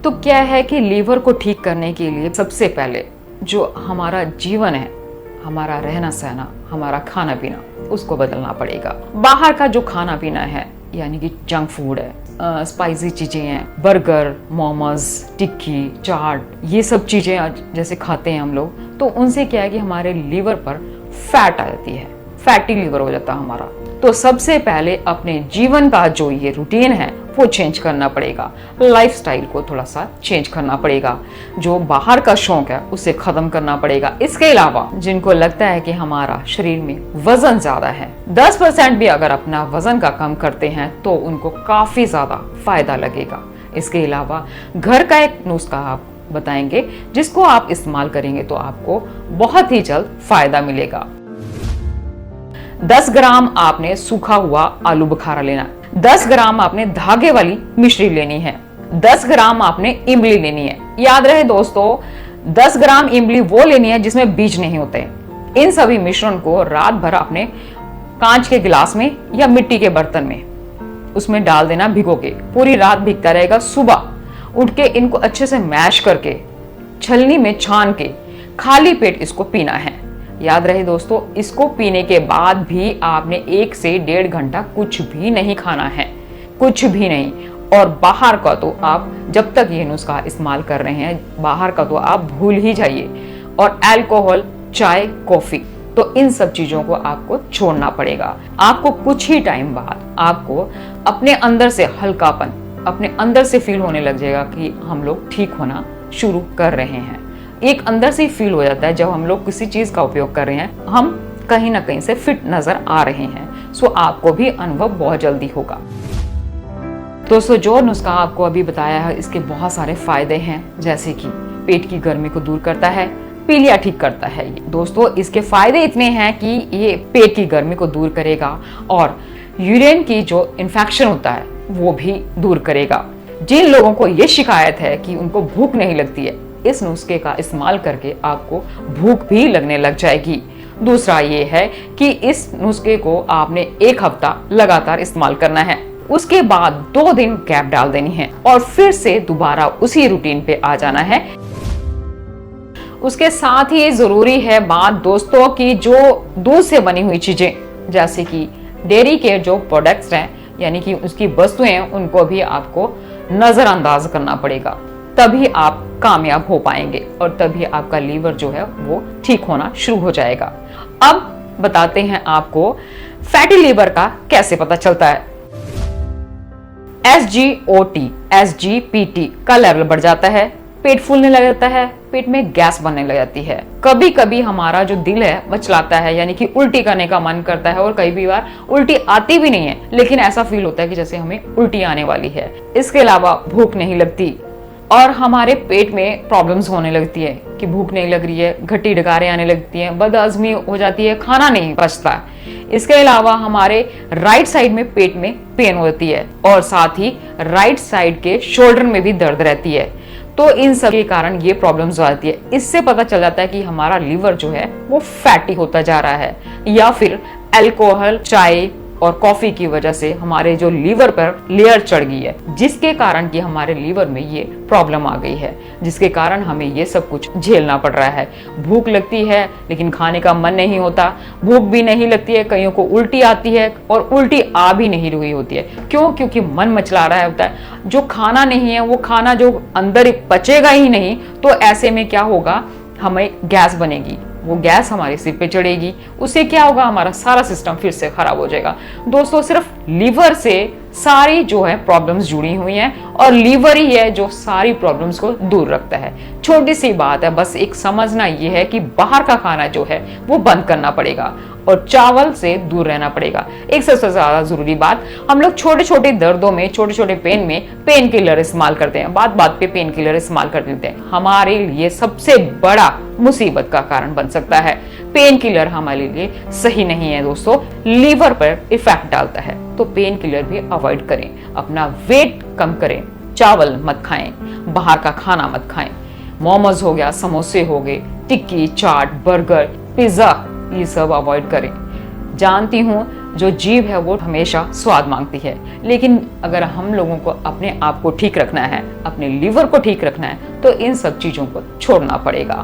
तो क्या है कि लीवर को ठीक करने के लिए सबसे पहले जो हमारा जीवन है, हमारा रहना सहना, हमारा खाना पीना, उसको बदलना पड़ेगा। बाहर का जो खाना पीना है यानी कि जंक फूड है, स्पाइसी चीजें हैं, बर्गर, मोमोज, टिक्की, चाट, ये सब चीजें जैसे खाते हैं हम लोग, तो उनसे क्या है कि हमारे लीवर पर फैट आ जाती है, फैटी लीवर हो जाता है हमारा। तो सबसे पहले अपने जीवन का जो ये रूटीन है वो चेंज करना पड़ेगा, लाइफस्टाइल को थोड़ा सा चेंज करना पड़ेगा, जो बाहर का शौक है उसे खत्म करना पड़ेगा। इसके अलावा जिनको लगता है कि हमारा शरीर में वजन ज्यादा है, 10% भी अगर अपना वजन का कम करते हैं तो उनको काफी ज्यादा फायदा लगेगा। इसके अलावा घर का एक नुस्खा आप बताएंगे जिसको आप इस्तेमाल करेंगे तो आपको बहुत ही जल्द फायदा मिलेगा। 10 ग्राम आपने सूखा हुआ आलू बुखारा लेना, 10 ग्राम आपने धागे वाली मिश्री लेनी है, 10 ग्राम आपने इमली लेनी है। याद रहे दोस्तों, 10 ग्राम इमली वो लेनी है जिसमें बीज नहीं होते। इन सभी मिश्रण को रात भर अपने कांच के गिलास में या मिट्टी के बर्तन में उसमें डाल देना भिगो के, पूरी रात भीगता रहेगा। सुबह उठ के इनको अच्छे से मैश करके छलनी में छान के खाली पेट इसको पीना है। याद रहे दोस्तों, इसको पीने के बाद भी आपने 1 से 1.5 घंटा कुछ भी नहीं खाना है, कुछ भी नहीं। और बाहर का तो आप जब तक ये नुस्खा इस्तेमाल कर रहे हैं, बाहर का तो आप भूल ही जाइए। और अल्कोहल, चाय, कॉफी, तो इन सब चीजों को आपको छोड़ना पड़ेगा। आपको कुछ ही टाइम बाद आपको अपने अंदर से हल्कापन, अपने अंदर से फील होने लग जाएगा कि हम लोग ठीक होना शुरू कर रहे हैं। एक अंदर से फील हो जाता है जब हम लोग किसी चीज का उपयोग कर रहे हैं, हम कहीं ना कहीं से फिट नजर आ रहे हैं। सो आपको भी अनुभव बहुत जल्दी होगा। दोस्तों, जो नुस्खा आपको अभी बताया है इसके बहुत सारे फायदे हैं, जैसे कि पेट की गर्मी को दूर करता है, पीलिया ठीक करता है। दोस्तों, इसके फायदे इतने हैं कि ये पेट की गर्मी को दूर करेगा और यूरिन की जो इन्फेक्शन होता है वो भी दूर करेगा। जिन लोगों को ये शिकायत है कि उनको भूख नहीं लगती है, इस नुस्खे का इस्तेमाल करके आपको भूख भी लगने लग जाएगी। दूसरा ये है कि इस नुस्खे को आपने 1 हफ्ता लगातार इस्तेमाल करना है, उसके बाद 2 दिन गैप डाल देनी है और फिर से दोबारा उसी रूटीन पे आ जाना है। उसके साथ ही जरूरी है बात दोस्तों की जो दूध से बनी हुई चीजें, जैसे कि डेयरी के जो प्रोडक्ट्स हैं यानी कि उसकी वस्तुएं हैं, उनको भी आपको नजरअंदाज करना पड़ेगा। तभी आप कामयाब हो पाएंगे और तभी आपका लीवर जो है वो ठीक होना शुरू हो जाएगा। अब बताते हैं आपको फैटी लीवर का कैसे पता चलता है। SGOT, SGPT का लेवल बढ़ जाता है, पेट फूलने लग जाता है, पेट में गैस बनने लग जाती है। कभी कभी हमारा जो दिल है वह चलाता है यानी कि उल्टी करने का मन करता है और कई बार उल्टी आती भी नहीं है, लेकिन ऐसा फील होता है कि जैसे हमें उल्टी आने वाली है। इसके अलावा भूख नहीं लगती और हमारे पेट में प्रॉब्लम्स होने लगती है कि भूख नहीं लग रही है, घटी डकारें आने लगती हैं, बदहजमी हो जाती है, खाना नहीं पचता। इसके अलावा हमारे राइट साइड में पेट में पेन होती है और साथ ही राइट साइड के शोल्डर में भी दर्द रहती है। तो इन सब के कारण ये प्रॉब्लम्स आती है। इससे पता चल जाता है कि हमारा लीवर जो है वो फैटी होता जा रहा है, या फिर अल्कोहल, चाय और कॉफी की वजह से हमारे जो लीवर पर लेयर चढ़ गई है, जिसके कारण कि हमारे लीवर में ये प्रॉब्लम आ गई है, जिसके कारण हमें ये सब कुछ झेलना पड़ रहा है। भूख लगती है लेकिन खाने का मन नहीं होता, भूख भी नहीं लगती है, कईयों को उल्टी आती है और उल्टी आ भी नहीं रही होती है। क्यों? क्योंकि मन मचला रहा होता है। जो खाना नहीं है वो खाना जो अंदर पचेगा ही नहीं, तो ऐसे में क्या होगा, हमें गैस बनेगी, वो गैस हमारे सिर पे चढ़ेगी, उससे क्या होगा, हमारा सारा सिस्टम फिर से खराब हो जाएगा। दोस्तों, सिर्फ लीवर से सारी जो है प्रॉब्लम्स जुड़ी हुई हैं और लीवर ही है जो सारी प्रॉब्लम्स को दूर रखता है। छोटी सी बात है, बस एक समझना ये है कि बाहर का खाना जो है वो बंद करना पड़ेगा और चावल से दूर रहना पड़ेगा। एक सबसे ज्यादा जरूरी बात, हम लोग छोटे छोटे दर्दों में, छोटे छोटे पेन में पेन किलर इस्तेमाल करते हैं, बात बात पे पेन किलर इस्तेमाल कर देते हैं। हमारे लिए सबसे बड़ा मुसीबत का कारण बन सकता है। पेन किलर हमारे लिए सही नहीं है दोस्तों, लीवर पर इफेक्ट डालता है। तो पेन किलर भी अवॉइड करें, अपना वेट कम करें, चावल मत खाएं, बाहर का खाना मत खाएं, मोमोज हो गया, समोसे हो गए, टिक्की, चाट, बर्गर, पिज्जा, ये सब अवॉइड करें। जानती हूँ जो जीभ है वो हमेशा स्वाद मांगती है, लेकिन अगर हम लोगों को अपने आप को ठीक रखना है, अपने लीवर को ठीक रखना है, तो इन सब चीजों को छोड़ना पड़ेगा।